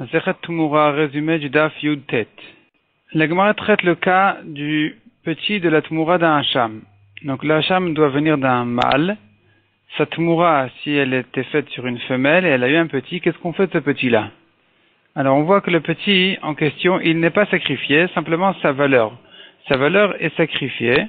Masechet Tumura, résumé du Daf Yud Tet. La Gemara traite le cas du petit de la Tumura d'un Hacham. Donc le Hacham doit venir d'un mâle. Sa Tumura, si elle était faite sur une femelle et elle a eu un petit, qu'est-ce qu'on fait de ce petit-là? Alors on voit que le petit en question, il n'est pas sacrifié, simplement sa valeur. Sa valeur est sacrifiée,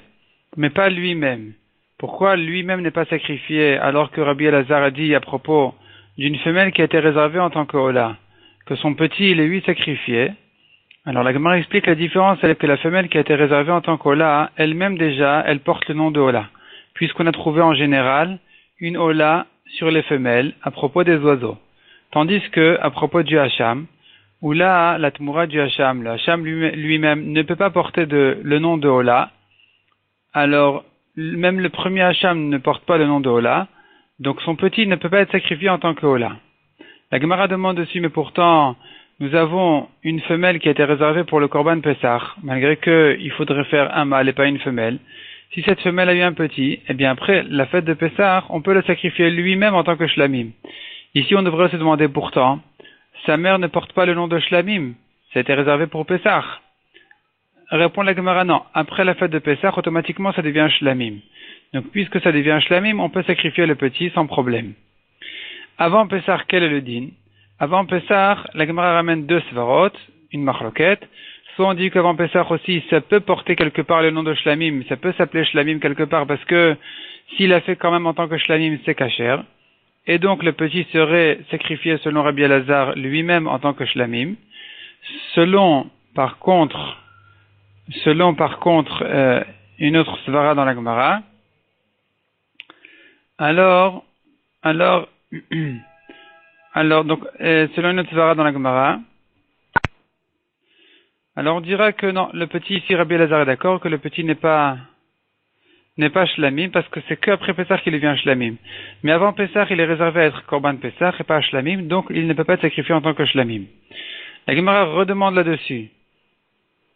mais pas lui-même. Pourquoi lui-même n'est pas sacrifié alors que Rabbi Elazar a dit à propos d'une femelle qui a été réservée en tant que Ola, que son petit il est lui sacrifié? Alors la Gemara explique la différence, c'est que la femelle qui a été réservée en tant qu'Ola, elle-même déjà, elle porte le nom de Ola, puisqu'on a trouvé en général une Ola sur les femelles à propos des oiseaux. Tandis que, à propos du Hacham, où là, la Tumura du Hacham, le Hacham lui-même ne peut pas porter le nom de Ola, alors même le premier Hacham ne porte pas le nom de Ola, donc son petit ne peut pas être sacrifié en tant que Ola. La Gemara demande dessus, mais pourtant, nous avons une femelle qui a été réservée pour le Korban Pessah, malgré qu'il faudrait faire un mâle et pas une femelle. Si cette femelle a eu un petit, eh bien après la fête de Pessah, on peut le sacrifier lui-même en tant que Shlamim. Ici, on devrait se demander pourtant, sa mère ne porte pas le nom de Shlamim, ça a été réservé pour Pessah. Répond la Gemara, non. Après la fête de Pessah, automatiquement ça devient Shlamim. Donc puisque ça devient Shlamim, on peut sacrifier le petit sans problème. Avant Pessah, quel est le din? Avant Pessah, la Gemara ramène deux svarot, une machloket. Soit on dit qu'avant Pessah aussi, ça peut porter quelque part le nom de Shlamim, ça peut s'appeler Shlamim quelque part parce que s'il a fait quand même en tant que Shlamim, c'est kasher. Et donc le petit serait sacrifié selon Rabbi Elazar lui-même en tant que Shlamim. Selon par contre une autre svara dans la Gemara, alors donc selon une autre svara dans la Gemara, alors on dira que non, le petit ici Rabbi Elazar est d'accord que le petit n'est pas Shlamim, parce que c'est qu'après Pessah qu'il devient Shlamim. Mais avant Pessah, il est réservé à être Korban Pessah et pas Shlamim, donc il ne peut pas être sacrifié en tant que Shlamim. La Gemara redemande là-dessus,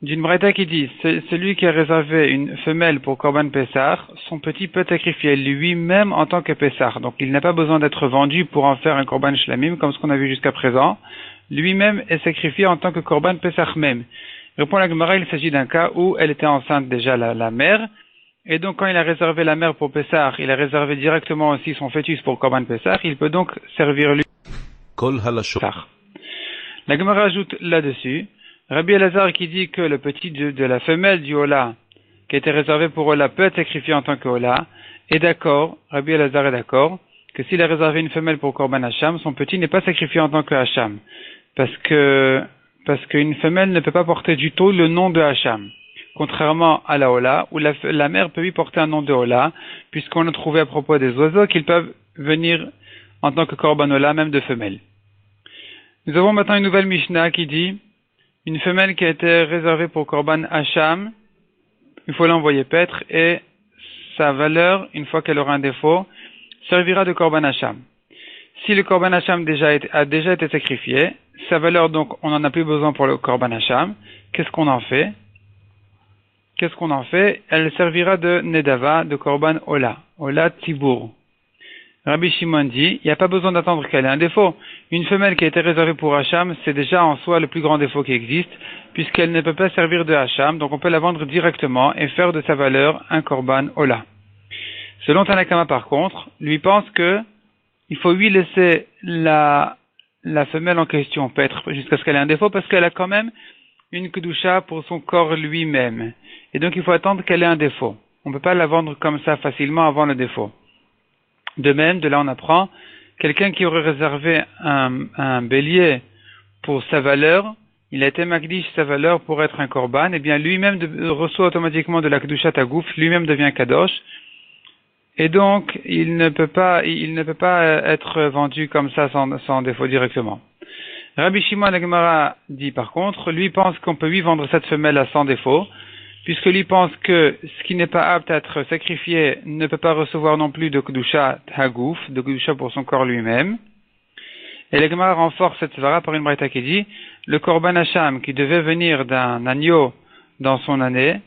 d'une braïta qui dit, celui qui a réservé une femelle pour Korban Pessah, son petit peut être sacrifié lui-même en tant que Pessah. Donc il n'a pas besoin d'être vendu pour en faire un Korban Shlamim, comme ce qu'on a vu jusqu'à présent. Lui-même est sacrifié en tant que Korban Pessah même. Répond la Gemara, il s'agit d'un cas où elle était enceinte déjà la mère, et donc quand il a réservé la mère pour Pessah, il a réservé directement aussi son fœtus pour Korban Pessah, il peut donc servir lui. La Gemara ajoute là-dessus, Rabbi Elazar qui dit que le petit de la femelle du Ola, qui a été réservé pour Ola, peut être sacrifié en tant que Ola, est d'accord, Rabbi Elazar est d'accord, que s'il a réservé une femelle pour Korban Hacham, son petit n'est pas sacrifié en tant que Hacham, parce qu'une femelle ne peut pas porter du tout le nom de Hacham, contrairement à la Ola, où la mère peut lui porter un nom de Ola, puisqu'on a trouvé à propos des oiseaux qu'ils peuvent venir en tant que Korban Ola, même de femelles. Nous avons maintenant une nouvelle Mishnah qui dit, une femelle qui a été réservée pour Korban Hacham, il faut l'envoyer paître, et sa valeur, une fois qu'elle aura un défaut, servira de Korban Hacham. Si le Korban Hacham a déjà été sacrifié, sa valeur donc, on n'en a plus besoin pour le Korban Hacham, qu'est-ce qu'on en fait? Elle servira de Nedava, de Korban Ola Tzibour. Rabbi Shimon dit, il n'y a pas besoin d'attendre qu'elle ait un défaut. Une femelle qui a été réservée pour Hacham, c'est déjà en soi le plus grand défaut qui existe, puisqu'elle ne peut pas servir de Hacham, donc on peut la vendre directement et faire de sa valeur un Korban Ola. Selon Tanakama par contre, lui pense que il faut lui laisser la femelle en question paître jusqu'à ce qu'elle ait un défaut, parce qu'elle a quand même une kedusha pour son corps lui-même. Et donc il faut attendre qu'elle ait un défaut. On ne peut pas la vendre comme ça facilement avant le défaut. De même, de là on apprend, quelqu'un qui aurait réservé un bélier pour sa valeur, il a été magdish sa valeur pour être un korban, et bien lui-même reçoit automatiquement de la kedusha tagouf, lui-même devient kadosh, et donc il ne peut pas être vendu comme ça sans défaut directement. Rabbi Shimon la Gemara dit par contre, lui pense qu'on peut lui vendre cette femelle à sans défaut, puisque lui pense que ce qui n'est pas apte à être sacrifié ne peut pas recevoir non plus de kedusha tagouf, de kedusha pour son corps lui-même. Et la Gemara renforce cette svara par une braïta qui dit, le korban hacham qui devait venir d'un agneau dans son année,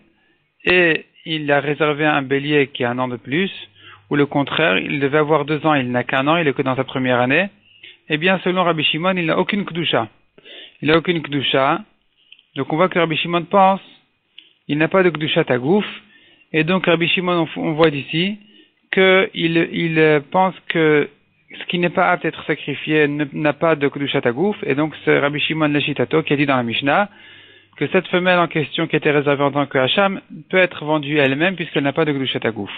et il a réservé un bélier qui a un an de plus, ou le contraire, il devait avoir 2 ans, il n'a qu'un an, il est que dans sa première année, eh bien selon Rabbi Shimon, il n'a aucune kedusha. il n'a aucune Kedusha. Donc on voit que Rabbi Shimon pense, il n'a pas de Kedusha Tagouf, et donc Rabbi Shimon, on voit d'ici, qu'il pense que ce qui n'est pas apte à être sacrifié n'a pas de Kedusha Tagouf, et donc c'est Rabbi Shimon Leshitato qui a dit dans la Mishnah que cette femelle en question qui était réservée en tant que Hacham peut être vendue elle-même puisqu'elle n'a pas de Kedusha Tagouf.